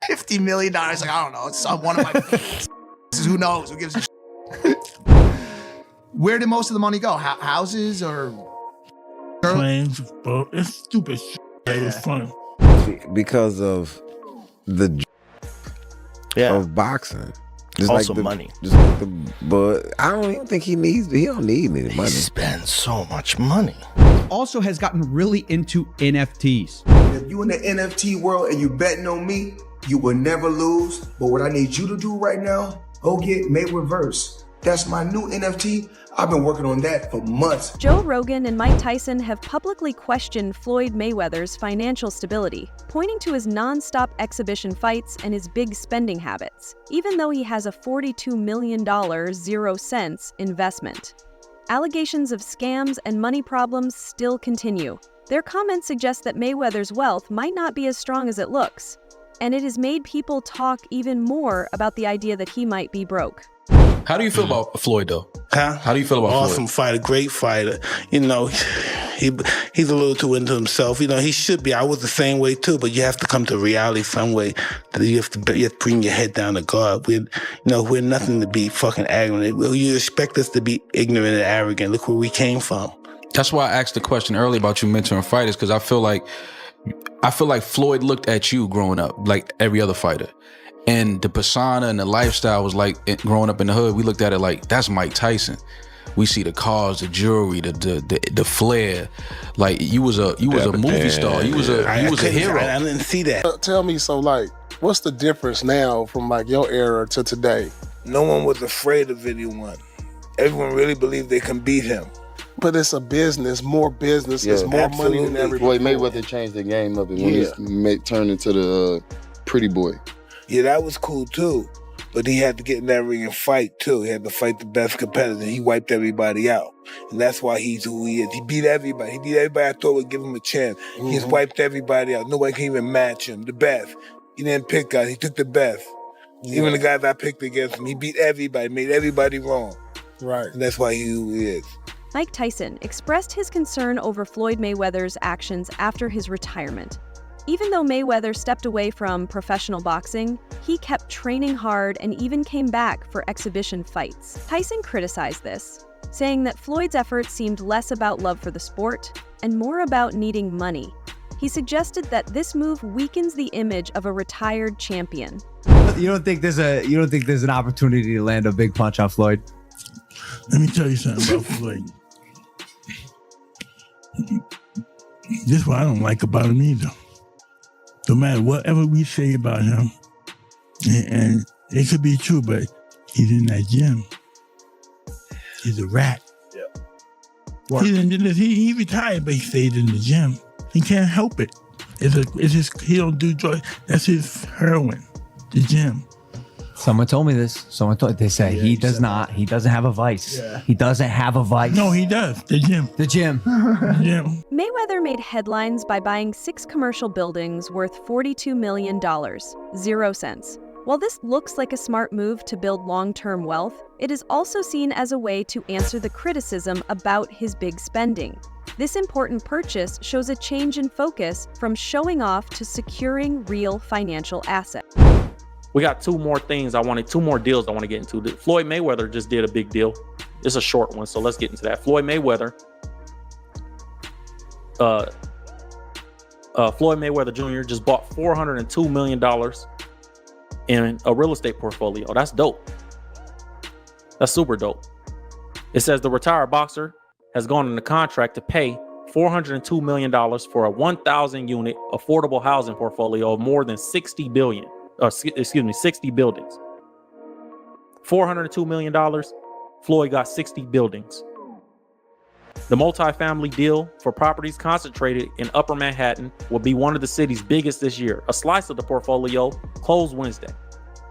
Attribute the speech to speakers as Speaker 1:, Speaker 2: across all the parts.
Speaker 1: $50 million. Like, I don't know. It's one of my who knows? Who gives a shit? Where did most of the money go? Houses or
Speaker 2: planes? Bro, it's stupid shit. It was fun.
Speaker 3: Because of the of boxing. Just
Speaker 4: also
Speaker 3: like
Speaker 4: money.
Speaker 3: But I don't even think he don't need any money. He
Speaker 4: spends so much money.
Speaker 5: Also has gotten really into NFTs.
Speaker 6: If you in the NFT world and you betting on me, you will never lose. But what I need you to do right now, go get Mayweather. That's my new NFT. I've been working on that for months.
Speaker 7: Joe Rogan and Mike Tyson have publicly questioned Floyd Mayweather's financial stability, pointing to his non-stop exhibition fights and his big spending habits, even though he has a $42 million 0 cents investment. Allegations of scams and money problems still continue. Their comments suggest that Mayweather's wealth might not be as strong as it looks, and it has made people talk even more about the idea that he might be broke.
Speaker 8: How do you feel about Floyd, though?
Speaker 2: Huh?
Speaker 8: How do you feel about Floyd?
Speaker 2: Awesome fighter, great fighter. You know, he's a little too into himself. You know, he should be. I was the same way too, but you have to come to reality some way. You have to bring your head down to God. We're nothing to be fucking arrogant. You expect us to be ignorant and arrogant. Look where we came from.
Speaker 8: That's why I asked the question earlier about you mentoring fighters, because I feel like Floyd looked at you growing up like every other fighter. And the persona and the lifestyle was like, growing up in the hood, we looked at it like, that's Mike Tyson. We see the cars, the jewelry, the flair. Like you was a movie star. You was a hero.
Speaker 2: I didn't see that.
Speaker 9: Tell me, so like, what's the difference now from like your era to today?
Speaker 2: No one was afraid of anyone. Everyone really believed they can beat him.
Speaker 9: But it's a business, more business, it's more money than everybody.
Speaker 10: Floyd Mayweather changed the game of it when he turned into the pretty boy.
Speaker 2: Yeah, that was cool too. But he had to get in that ring and fight too. He had to fight the best competitor. He wiped everybody out. And that's why he's who he is. He beat everybody. He beat everybody I thought would give him a chance. He's wiped everybody out. Nobody can even match him. The best. He didn't pick guys. He took the best. Even the guys I picked against him, he beat everybody, made everybody wrong.
Speaker 9: Right.
Speaker 2: And that's why he's who he is.
Speaker 7: Mike Tyson expressed his concern over Floyd Mayweather's actions after his retirement. Even though Mayweather stepped away from professional boxing, he kept training hard and even came back for exhibition fights. Tyson criticized this, saying that Floyd's efforts seemed less about love for the sport and more about needing money. He suggested that this move weakens the image of a retired champion.
Speaker 5: You don't think there's an opportunity to land a big punch on Floyd?
Speaker 2: Let me tell you something about Floyd. This is what I don't like about him either. No matter whatever we say about him, and it could be true, but he's in that gym. He's a rat. Yeah. He retired, but he stayed in the gym. He can't help it. He don't do drugs. That's his heroin, the gym.
Speaker 5: Someone told me this. They say he doesn't have a vice. Yeah. He doesn't have a vice.
Speaker 2: No, he does. The gym.
Speaker 5: The gym.
Speaker 2: The gym.
Speaker 7: Mayweather made headlines by buying 6 commercial buildings worth $42 million, 0 cents. While this looks like a smart move to build long-term wealth, it is also seen as a way to answer the criticism about his big spending. This important purchase shows a change in focus from showing off to securing real financial assets.
Speaker 11: We got two more deals I want to get into. Floyd Mayweather just did a big deal. It's a short one, so let's get into that. Floyd Mayweather Jr. just bought $402 million in a real estate portfolio. That's dope. That's super dope. It says the retired boxer has gone into contract to pay $402 million for a 1,000 unit affordable housing portfolio of more than 60 buildings. $402 million, Floyd got 60 buildings. The multifamily deal for properties concentrated in Upper Manhattan will be one of the city's biggest this year. A slice of the portfolio closed Wednesday.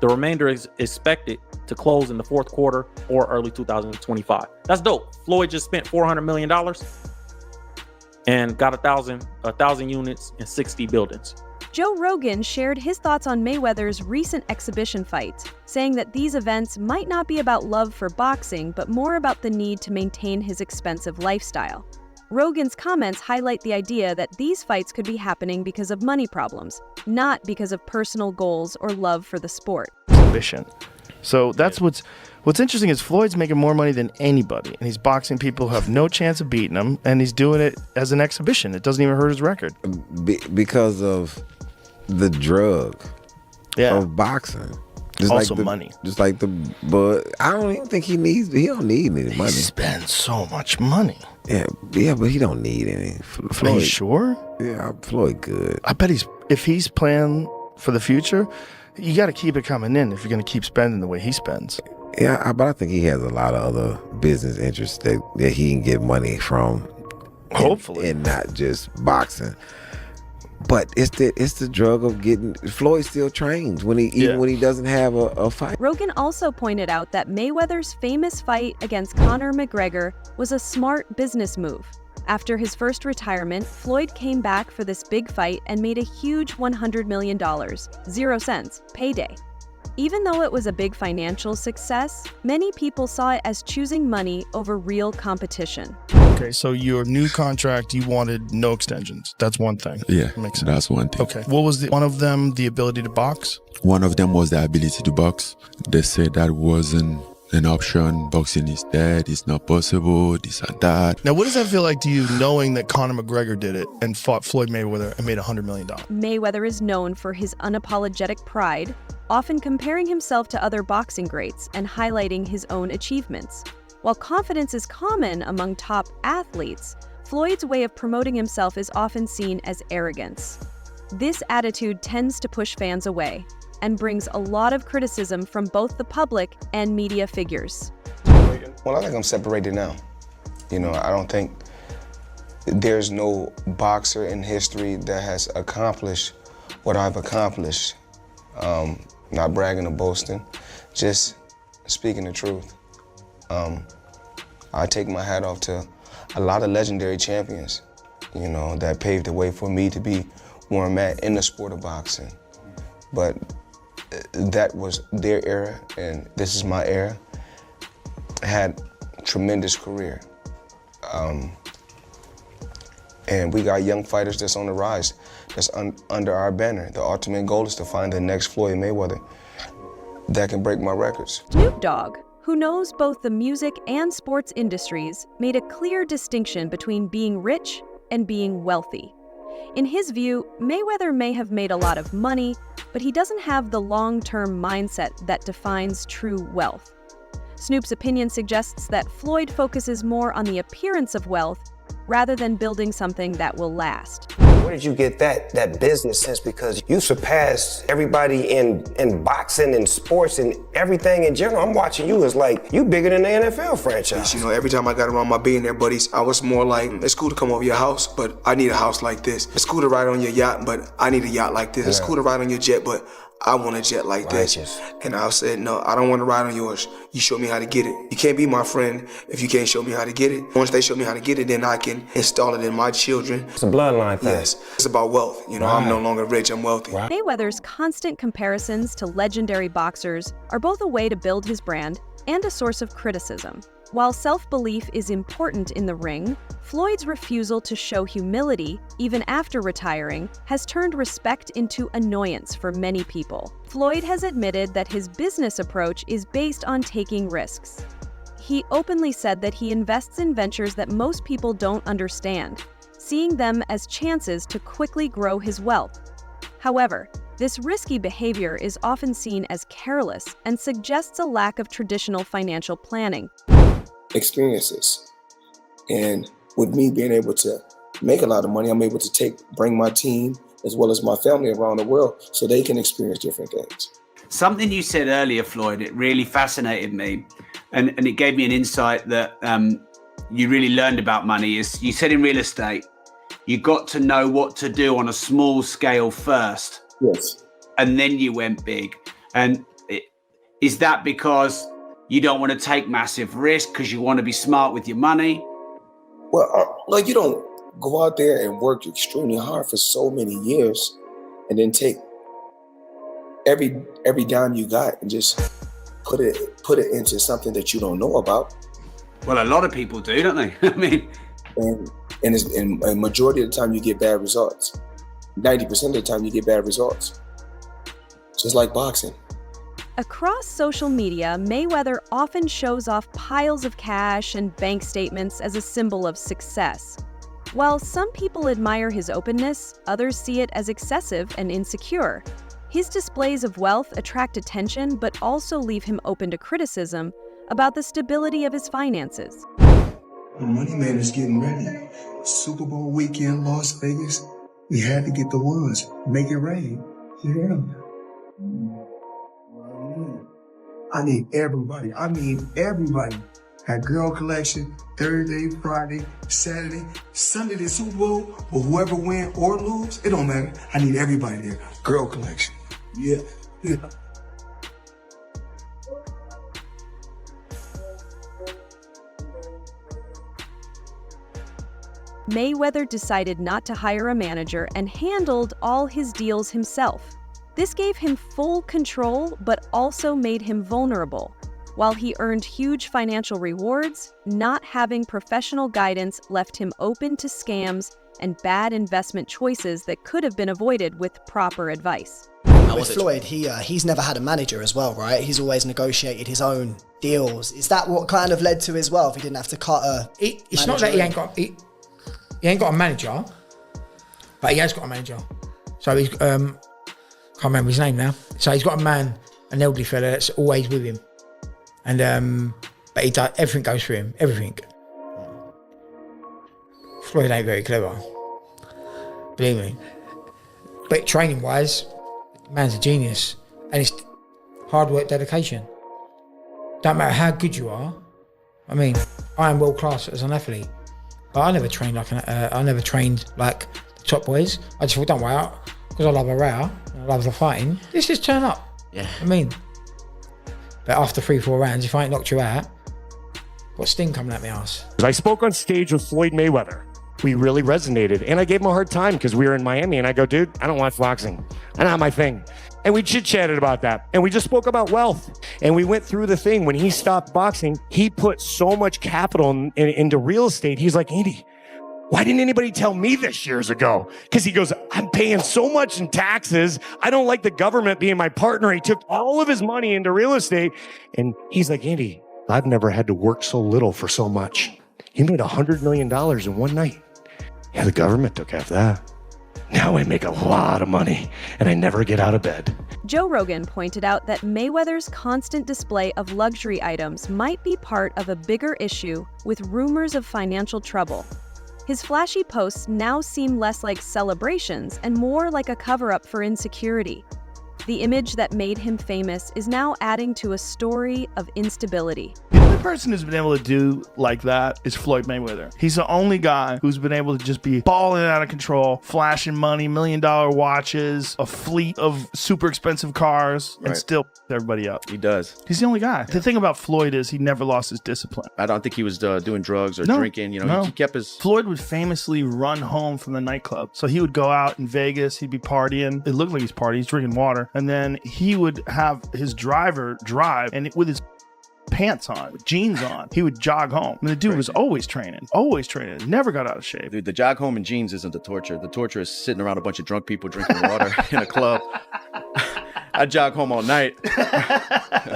Speaker 11: The remainder is expected to close in the fourth quarter or early 2025. That's dope. Floyd just spent $400 million and got 1,000 units and 60 buildings.
Speaker 7: Joe Rogan shared his thoughts on Mayweather's recent exhibition fights, saying that these events might not be about love for boxing, but more about the need to maintain his expensive lifestyle. Rogan's comments highlight the idea that these fights could be happening because of money problems, not because of personal goals or love for the sport.
Speaker 4: Exhibition. So that's what's interesting is Floyd's making more money than anybody, and he's boxing people who have no chance of beating him, and he's doing it as an exhibition. It doesn't even hurt his record.
Speaker 3: Because of the drug of boxing. Just
Speaker 4: also
Speaker 3: like
Speaker 4: money.
Speaker 3: Just like but I don't even think he don't need any money.
Speaker 4: He spends so much money.
Speaker 3: Yeah, but he don't need any.
Speaker 4: Are you sure?
Speaker 3: Yeah, Floyd good.
Speaker 4: I bet if he's planning for the future, you got to keep it coming in if you're going to keep spending the way he spends.
Speaker 3: Yeah, but I think he has a lot of other business interests that he can get money from.
Speaker 4: Hopefully.
Speaker 3: And not just boxing. But it's the drug of getting. Floyd still trains when even when he doesn't have a fight.
Speaker 7: Rogan also pointed out that Mayweather's famous fight against Conor McGregor was a smart business move. After his first retirement, Floyd came back for this big fight and made a huge $100 million, 0 cents, payday. Even though it was a big financial success, many people saw it as choosing money over real competition.
Speaker 4: Okay, so your new contract, you wanted no extensions. That's one thing.
Speaker 12: Yeah,
Speaker 4: makes sense.
Speaker 12: That's one thing.
Speaker 4: Okay, what was one of them? The ability to box?
Speaker 12: One of them was the ability to box. They said that wasn't an option. Boxing is dead. It's not possible. This and that.
Speaker 4: Now, what does that feel like to you, knowing that Conor McGregor did it and fought Floyd Mayweather and made $100 million?
Speaker 7: Mayweather is known for his unapologetic pride, often comparing himself to other boxing greats and highlighting his own achievements. While confidence is common among top athletes, Floyd's way of promoting himself is often seen as arrogance. This attitude tends to push fans away and brings a lot of criticism from both the public and media figures.
Speaker 6: Well, I think I'm separated now. You know, I don't think there's no boxer in history that has accomplished what I've accomplished. Not bragging or boasting, just speaking the truth. I take my hat off to a lot of legendary champions, you know, that paved the way for me to be where I'm at in the sport of boxing. But that was their era, and this is my era. I had a tremendous career. And we got young fighters that's on the rise, that's under our banner. The ultimate goal is to find the next Floyd Mayweather that can break my records.
Speaker 7: Snoop Dogg, who knows both the music and sports industries, made a clear distinction between being rich and being wealthy. In his view, Mayweather may have made a lot of money, but he doesn't have the long-term mindset that defines true wealth. Snoop's opinion suggests that Floyd focuses more on the appearance of wealth rather than building something that will last.
Speaker 13: Where did you get that business sense? Because you surpassed everybody in boxing and sports and everything in general. I'm watching you as like, you bigger than the NFL franchise.
Speaker 6: You know, every time I got around my billionaire buddies, I was more like, it's cool to come over your house, but I need a house like this. It's cool to ride on your yacht, but I need a yacht like this. It's cool to ride on your jet, but I want a jet like this. And I said, no, I don't want to ride on yours. You show me how to get it. You can't be my friend if you can't show me how to get it. Once they show me how to get it, then I can install it in my children.
Speaker 13: It's a bloodline thing.
Speaker 6: Yes, it's about wealth. You know, I'm no longer rich, I'm wealthy.
Speaker 7: Mayweather's constant comparisons to legendary boxers are both a way to build his brand and a source of criticism. While self-belief is important in the ring, Floyd's refusal to show humility, even after retiring, has turned respect into annoyance for many people. Floyd has admitted that his business approach is based on taking risks. He openly said that he invests in ventures that most people don't understand, seeing them as chances to quickly grow his wealth. However, this risky behavior is often seen as careless and suggests a lack of traditional financial planning.
Speaker 6: Experiences. And with me being able to make a lot of money, I'm able to bring my team as well as my family around the world so they can experience different things.
Speaker 14: Something you said earlier, Floyd, it really fascinated me. And it gave me an insight that you really learned about money is you said in real estate, you got to know what to do on a small scale first.
Speaker 6: Yes.
Speaker 14: And then you went big. And is that because you don't want to take massive risk because you want to be smart with your money?
Speaker 6: Well, like you don't go out there and work extremely hard for so many years and then take every dime you got and just put it into something that you don't know about.
Speaker 14: Well, a lot of people do, don't they? I mean,
Speaker 6: and And a majority of the time you get bad results. 90% of the time you get bad results. Just like boxing.
Speaker 7: Across social media, Mayweather often shows off piles of cash and bank statements as a symbol of success. While some people admire his openness, others see it as excessive and insecure. His displays of wealth attract attention but also leave him open to criticism about the stability of his finances.
Speaker 6: The Money Man is getting ready. Super Bowl weekend, Las Vegas. We had to get the ones. Make it rain. Yeah. I need everybody. I mean everybody. Had girl collection, Thursday, Friday, Saturday, Sunday, the Super Bowl, or whoever win or lose, it don't matter. I need everybody there. Girl collection. Yeah.
Speaker 7: Mayweather decided not to hire a manager and handled all his deals himself. This gave him full control, but also made him vulnerable. While he earned huge financial rewards, not having professional guidance left him open to scams and bad investment choices that could have been avoided with proper advice.
Speaker 15: With Floyd, he's never had a manager as well, right? He's always negotiated his own deals. Is that what kind of led to his wealth? He didn't have to cut a
Speaker 16: It's not that he ain't got a manager, but he has got a manager. So he's, can't remember his name now. So he's got a man, an elderly fella that's always with him. And, but he does, everything goes through him, everything. Floyd ain't very clever, believe me. But training wise, man's a genius. And it's hard work, dedication. Don't matter how good you are. I mean, I am world class as an athlete. But I never trained like the top boys. I just thought, don't worry, because I love a row, and I love the fighting. Let's just turn up.
Speaker 17: Yeah.
Speaker 16: I mean, but after 3-4 rounds, if I ain't knocked you out, got sting coming at my ass.
Speaker 18: I spoke on stage with Floyd Mayweather. We really resonated, and I gave him a hard time because we were in Miami, and I go, dude, I don't watch boxing. I don't have my thing. And we chit-chatted about that, and we just spoke about wealth. And we went through the thing. When he stopped boxing, he put so much capital into real estate. He's like, Andy, why didn't anybody tell me this years ago? Because he goes, I'm paying so much in taxes. I don't like the government being my partner. He took all of his money into real estate. And he's like, Andy, I've never had to work so little for so much. He made $100 million in one night. Yeah, the government took half that. Now I make a lot of money, and I never get out of bed.
Speaker 7: Joe Rogan pointed out that Mayweather's constant display of luxury items might be part of a bigger issue with rumors of financial trouble. His flashy posts now seem less like celebrations and more like a cover-up for insecurity. The image that made him famous is now adding to a story of instability.
Speaker 4: The only person who's been able to do like that is Floyd Mayweather. He's the only guy who's been able to just be balling out of control, flashing money, $1 million watches, a fleet of super expensive cars, and still everybody up.
Speaker 17: He does.
Speaker 4: He's the only guy. The thing about Floyd is he never lost his discipline.
Speaker 17: I don't think he was doing drugs or drinking. You know, he kept his...
Speaker 4: Floyd would famously run home from the nightclub. So he would go out in Vegas. He'd be partying. It looked like he's partying. He's drinking water. And then he would have his driver drive, and with his pants on, with jeans on, he would jog home. And the dude was always training, never got out of shape.
Speaker 17: Dude, the jog home in jeans isn't the torture. The torture is sitting around a bunch of drunk people drinking water in a club. I jog home all night.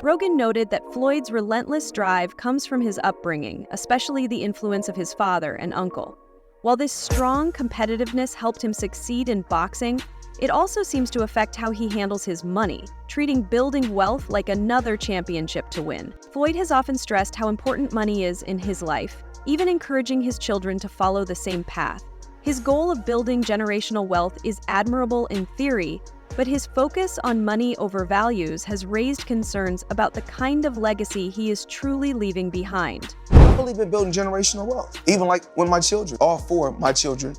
Speaker 7: Rogan noted that Floyd's relentless drive comes from his upbringing, especially the influence of his father and uncle. While this strong competitiveness helped him succeed in boxing, it also seems to affect how he handles his money, treating building wealth like another championship to win. Floyd has often stressed how important money is in his life, even encouraging his children to follow the same path. His goal of building generational wealth is admirable in theory, but his focus on money over values has raised concerns about the kind of legacy he is truly leaving behind.
Speaker 6: I believe in building generational wealth. Even like when my children, all 4 of my children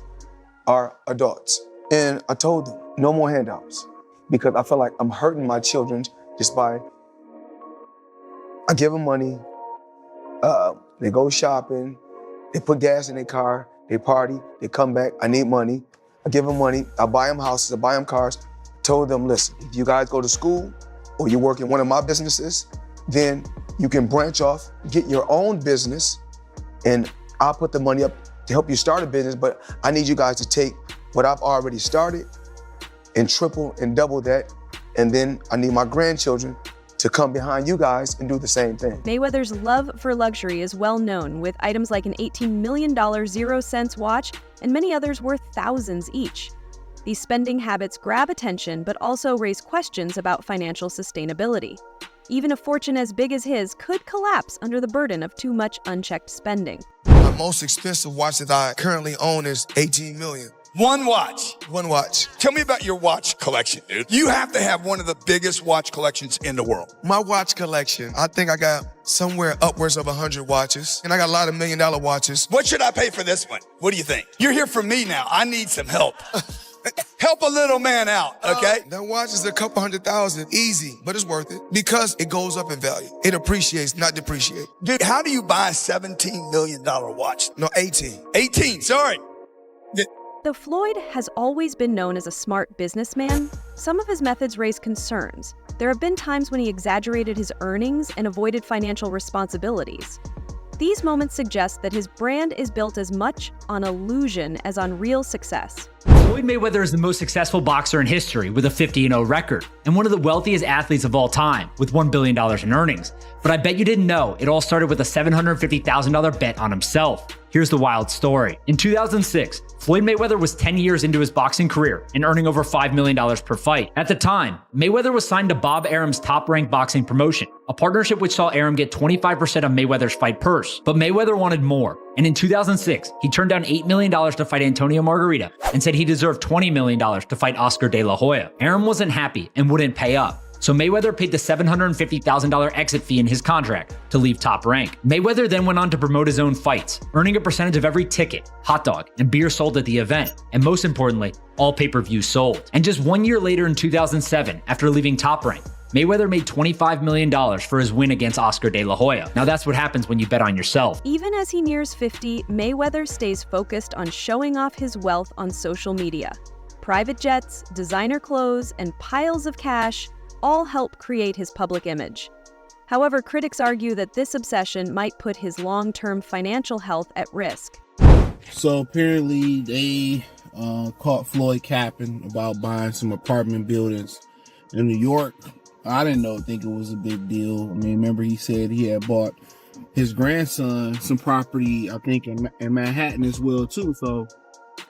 Speaker 6: are adults. And I told them, no more handouts, because I feel like I'm hurting my children just by, I give them money, they go shopping, they put gas in their car, they party, they come back, I need money, I give them money, I buy them houses, I buy them cars. Told them, listen, if you guys go to school or you work in one of my businesses, then you can branch off, get your own business, and I'll put the money up to help you start a business, but I need you guys to take what I've already started and triple and double that. And then I need my grandchildren to come behind you guys and do the same thing.
Speaker 7: Mayweather's love for luxury is well known, with items like an $18 million 0 cents watch and many others worth thousands each. These spending habits grab attention, but also raise questions about financial sustainability. Even a fortune as big as his could collapse under the burden of too much unchecked spending.
Speaker 6: My most expensive watch that I currently own is $18 million.
Speaker 19: One watch.
Speaker 6: One watch.
Speaker 19: Tell me about your watch collection, dude. You have to have one of the biggest watch collections in the world.
Speaker 6: My watch collection, I think I got somewhere upwards of 100 watches, and I got a lot of $1 million watches.
Speaker 19: What should I pay for this one? What do you think? You're here for me now. I need some help. Help a little man out, okay?
Speaker 6: That watch is a couple $100,000, easy, but it's worth it because it goes up in value. It appreciates, not depreciate.
Speaker 19: Dude, how do you buy a $17 million watch?
Speaker 6: No, 18.
Speaker 19: 18, sorry.
Speaker 7: Though Floyd has always been known as a smart businessman, some of his methods raise concerns. There have been times when he exaggerated his earnings and avoided financial responsibilities. These moments suggest that his brand is built as much on illusion as on real success.
Speaker 20: Floyd Mayweather is the most successful boxer in history with a 50-0 record, and one of the wealthiest athletes of all time with $1 billion in earnings. But I bet you didn't know it all started with a $750,000 bet on himself. Here's the wild story. In 2006, Floyd Mayweather was 10 years into his boxing career and earning over $5 million per fight. At the time, Mayweather was signed to Bob Arum's Top-Rank Boxing promotion, a partnership which saw Arum get 25% of Mayweather's fight purse. But Mayweather wanted more, and in 2006, he turned down $8 million to fight Antonio Margarita and said he deserved $20 million to fight Oscar De La Hoya. Arum wasn't happy and wouldn't pay up. So Mayweather paid the $750,000 exit fee in his contract to leave Top Rank. Mayweather then went on to promote his own fights, earning a percentage of every ticket, hot dog, and beer sold at the event, and most importantly, all pay-per-views sold. And just 1 year later in 2007, after leaving Top Rank, Mayweather made $25 million for his win against Oscar De La Hoya. Now that's what happens when you bet on yourself.
Speaker 7: Even as he nears 50, Mayweather stays focused on showing off his wealth on social media. Private jets, designer clothes, and piles of cash all help create his public image. However, critics argue that this obsession might put his long-term financial health at risk.
Speaker 21: So apparently they caught Floyd capping about buying some apartment buildings in New York. I didn't think it was a big deal. I mean, remember he said he had bought his grandson some property, I think in Manhattan as well too. So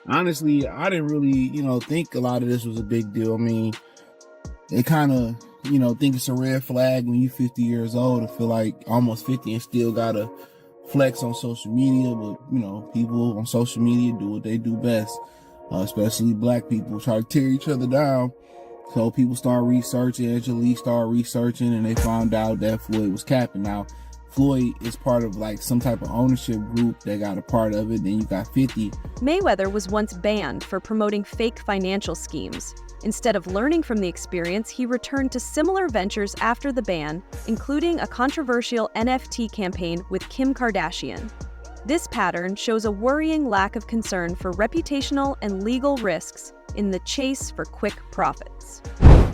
Speaker 21: honestly, I didn't really, think a lot of this was a big deal. I mean, they kind of, think it's a red flag when you're 50 years old to feel like almost 50 and still gotta flex on social media. But, people on social media do what they do best, especially black people, try to tear each other down. So people start researching, Angelique started researching, and they found out that Floyd was capping. Now, Floyd is part of some type of ownership group that got a part of it. Then you got 50.
Speaker 7: Mayweather was once banned for promoting fake financial schemes. Instead of learning from the experience, he returned to similar ventures after the ban, including a controversial NFT campaign with Kim Kardashian. This pattern shows a worrying lack of concern for reputational and legal risks in the chase for quick profits.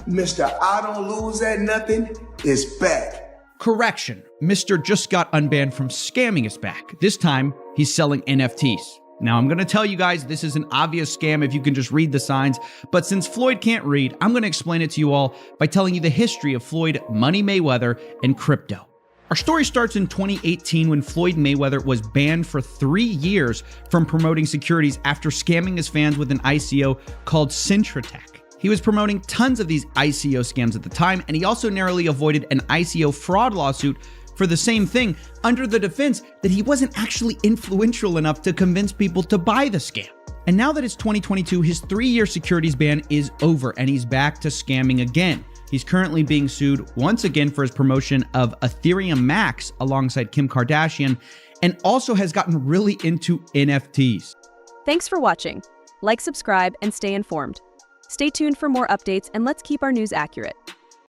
Speaker 6: Mr. I don't lose at nothing is back.
Speaker 22: Correction, Mr. just got unbanned from scamming is back. This time, he's selling NFTs. Now, I'm going to tell you guys this is an obvious scam if you can just read the signs, but since Floyd can't read, I'm going to explain it to you all by telling you the history of Floyd Money Mayweather and crypto. Our story starts in 2018 when Floyd Mayweather was banned for 3 years from promoting securities after scamming his fans with an ICO called Syntratech. He was promoting tons of these ICO scams at the time, and he also narrowly avoided an ICO fraud lawsuit for the same thing under the defense that he wasn't actually influential enough to convince people to buy the scam. And now that it's 2022, his 3-year securities ban is over and he's back to scamming again. He's currently being sued once again for his promotion of Ethereum Max alongside Kim Kardashian, and also has gotten really into NFTs.
Speaker 7: Thanks for watching. Like, subscribe, and stay informed. Stay tuned for more updates, and let's keep our news accurate.